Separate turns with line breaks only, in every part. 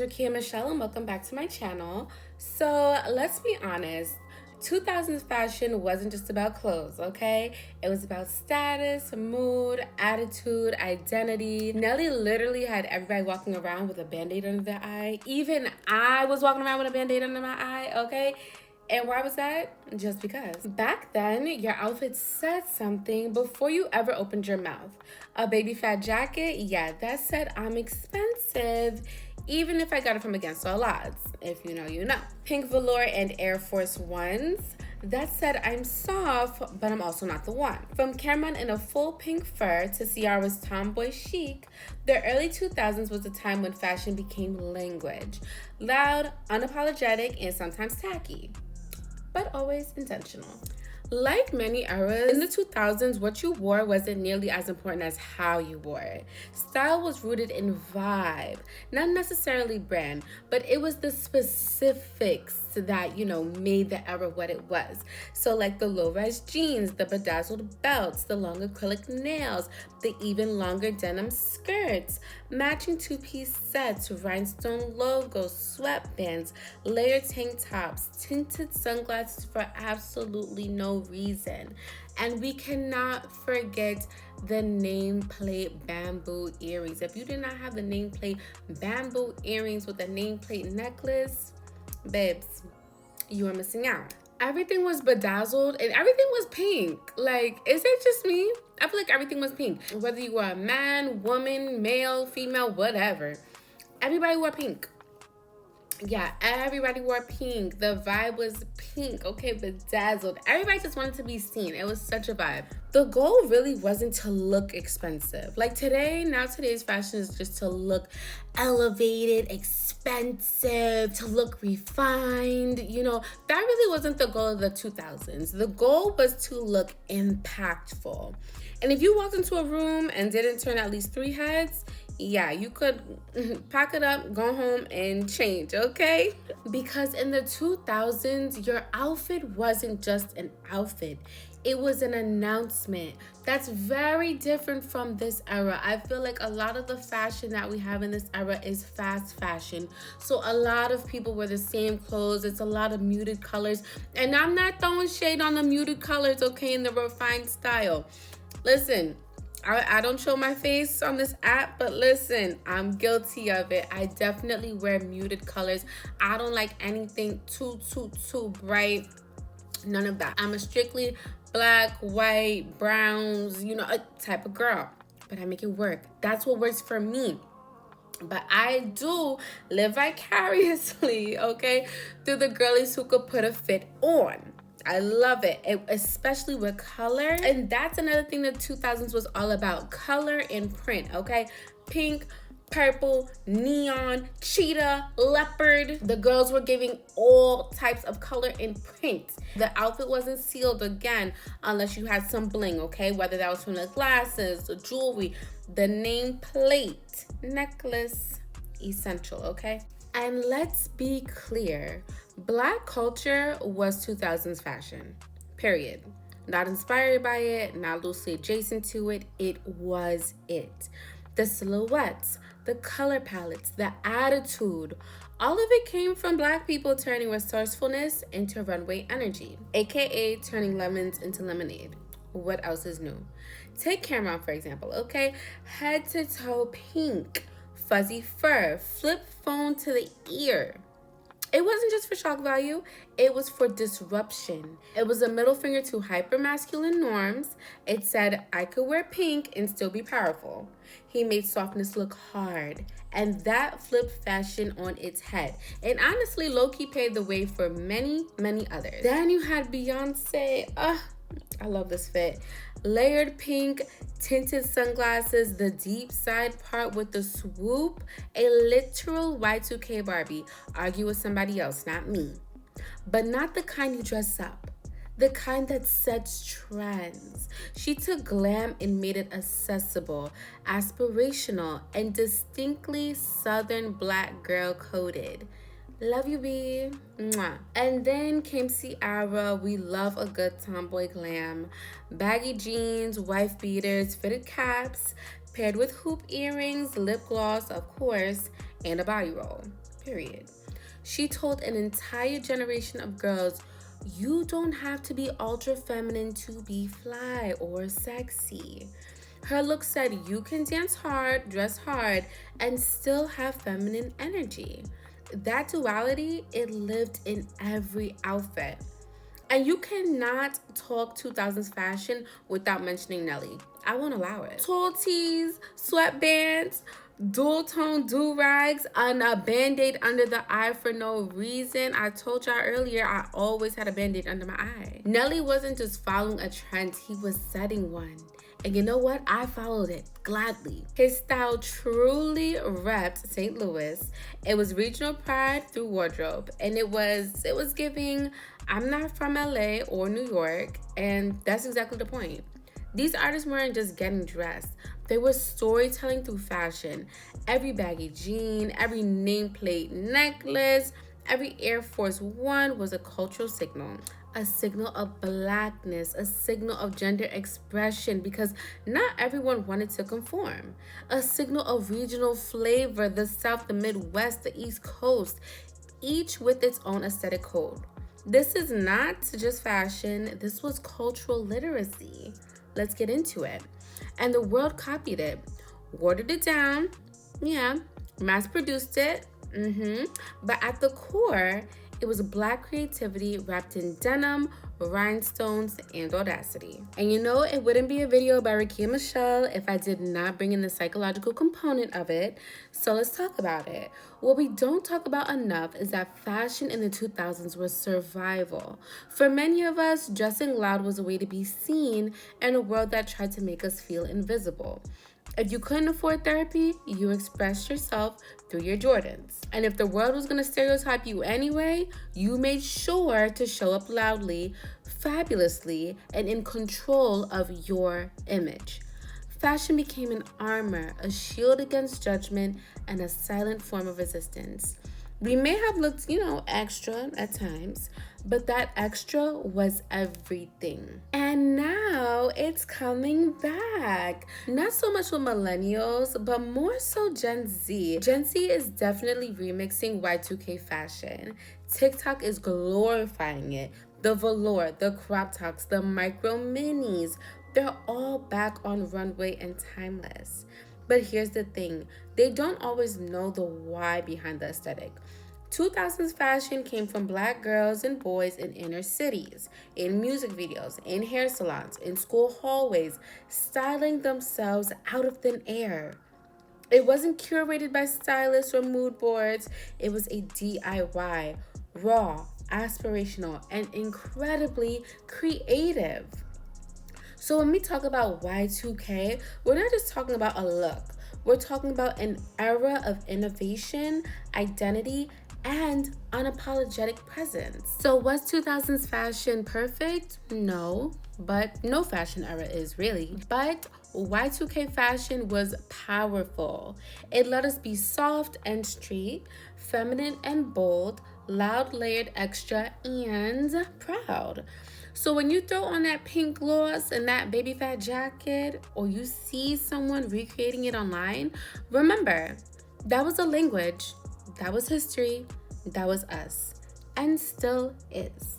Ricky and Michelle, and welcome back to my channel. So let's be honest, 2000s fashion wasn't just about clothes, okay? It was about status, mood, attitude, identity. Nelly literally had everybody walking around with a band-aid under their eye. Even I was walking around with a band-aid under my eye, okay? And why was that? Just because. Back then, your outfit said something before you ever opened your mouth. A baby fat jacket, yeah, that said I'm expensive, even if I got it from Against All Odds. If you know, you know. Pink velour and Air Force Ones, that said I'm soft, but I'm also not the one. From Cameron in a full pink fur to Ciara's tomboy chic, the early 2000s was a time when fashion became language. Loud, unapologetic, and sometimes tacky, but always intentional. Like many eras, in the 2000s, what you wore wasn't nearly as important as how you wore it. Style was rooted in vibe, not necessarily brand, but it was the specifics that, made the era what it was. So like the low-rise jeans, the bedazzled belts, the long acrylic nails, the even longer denim skirts, matching two-piece sets, rhinestone logos, sweatbands, layered tank tops, tinted sunglasses for absolutely no reason. And we cannot forget the nameplate bamboo earrings. If you did not have the nameplate bamboo earrings with a nameplate necklace, babes, you are missing out. Everything was bedazzled and everything was pink. Like, is it just me? I feel like everything was pink. Whether you were a man, woman, male, female, whatever, everybody wore pink. Yeah, everybody wore pink. The vibe was pink, okay, bedazzled. Everybody just wanted to be seen. It was such a vibe. The goal really wasn't to look expensive. Like today's fashion is just to look elevated, expensive, to look refined. That really wasn't the goal of the 2000s. The goal was to look impactful. And if you walked into a room and didn't turn at least 3 heads, yeah, you could pack it up, go home, and change, okay? Because in the 2000s, your outfit wasn't just an outfit. It was an announcement. That's very different from this era. I feel like a lot of the fashion that we have in this era is fast fashion. So a lot of people wear the same clothes. It's a lot of muted colors. And I'm not throwing shade on the muted colors, okay, in the refined style. Listen, I don't show my face on this app, but listen, I'm guilty of it. I definitely wear muted colors. I don't like anything too bright. None of that. I'm a strictly black, white, browns, a type of girl. But I make it work. That's what works for me. But I do live vicariously, okay, through the girlies who could put a fit on. I love it, especially with color. And that's another thing the 2000s was all about, color and print, okay? Pink, purple, neon, cheetah, leopard. The girls were giving all types of color and print. The outfit wasn't sealed, again, unless you had some bling, okay? Whether that was from the glasses, the jewelry, the nameplate, necklace, essential, okay? And let's be clear, Black culture was 2000s fashion, period. Not inspired by it, not loosely adjacent to it, it was it. The silhouettes, the color palettes, the attitude, all of it came from Black people turning resourcefulness into runway energy, aka turning lemons into lemonade. What else is new? Take Cameron, for example, okay? Head to toe pink, fuzzy fur, flip phone to the ear. It wasn't just for shock value, it was for disruption. It was a middle finger to hyper-masculine norms. It said, I could wear pink and still be powerful. He made softness look hard, and that flipped fashion on its head. And honestly, low-key paved the way for many, many others. Then you had Beyonce. I love this fit. Layered pink, tinted sunglasses, the deep side part with the swoop, a literal Y2K Barbie. Argue with somebody else, not me. But not the kind you dress up, the kind that sets trends. She took glam and made it accessible, aspirational, and distinctly Southern Black girl coded. Love you, B. Mwah. And then came Ciara. We love a good tomboy glam. Baggy jeans, wife beaters, fitted caps, paired with hoop earrings, lip gloss, of course, and a body roll. period. She told an entire generation of girls, you don't have to be ultra feminine to be fly or sexy. Her look said you can dance hard, dress hard, and still have feminine energy. That duality, it lived in every outfit. And you cannot talk 2000s fashion without mentioning Nelly. I won't allow it. Tall tees, sweatbands, dual tone do-rags, and a band-aid under the eye for no reason. I told y'all earlier, I always had a band-aid under my eye. Nelly wasn't just following a trend, he was setting one. And you know what? I followed it gladly. His style truly repped St. Louis. It was regional pride through wardrobe. And it was giving, I'm not from LA or New York. And that's exactly the point. These artists weren't just getting dressed. They were storytelling through fashion. Every baggy jean, every nameplate necklace, every Air Force One was a cultural signal. A signal of blackness, a signal of gender expression, because not everyone wanted to conform. A signal of regional flavor, the South, the Midwest, the East Coast, each with its own aesthetic code. This is not just fashion, this was cultural literacy. Let's get into it. And the world copied it, watered it down, mass produced it, but at the core, it was Black creativity wrapped in denim, rhinestones, and audacity. And you know, it wouldn't be a video by Ricky and Michelle if I did not bring in the psychological component of it. So let's talk about it. What we don't talk about enough is that fashion in the 2000s was survival. For many of us, dressing loud was a way to be seen in a world that tried to make us feel invisible. If you couldn't afford therapy, you expressed yourself through your Jordans. And if the world was going to stereotype you anyway, you made sure to show up loudly, fabulously, and in control of your image. Fashion became an armor, a shield against judgment, and a silent form of resistance. We may have looked, extra at times, but that extra was everything. And now it's coming back. Not so much with millennials, but more so Gen Z. Gen Z is definitely remixing Y2K fashion. TikTok is glorifying it. The velour, the crop tops, the micro minis, they're all back on runway and timeless. But here's the thing, they don't always know the why behind the aesthetic. 2000s fashion came from Black girls and boys in inner cities, in music videos, in hair salons, in school hallways, styling themselves out of thin air. It wasn't curated by stylists or mood boards. It was a DIY, raw, aspirational, and incredibly creative. So when we talk about Y2K, we're not just talking about a look. We're talking about an era of innovation, identity, and unapologetic presence. So was 2000s fashion perfect? No, but no fashion era is really. But Y2K fashion was powerful. It let us be soft and street, feminine and bold, loud, layered, extra, and proud. So when you throw on that pink gloss and that baby fat jacket, or you see someone recreating it online, remember, that was a language, that was history, that was us, and still is.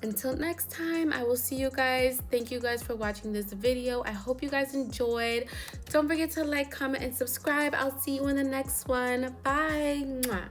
Until next time, I will see you guys. Thank you guys for watching this video. I hope you guys enjoyed. Don't forget to like, comment, and subscribe. I'll see you in the next one. Bye. Mwah.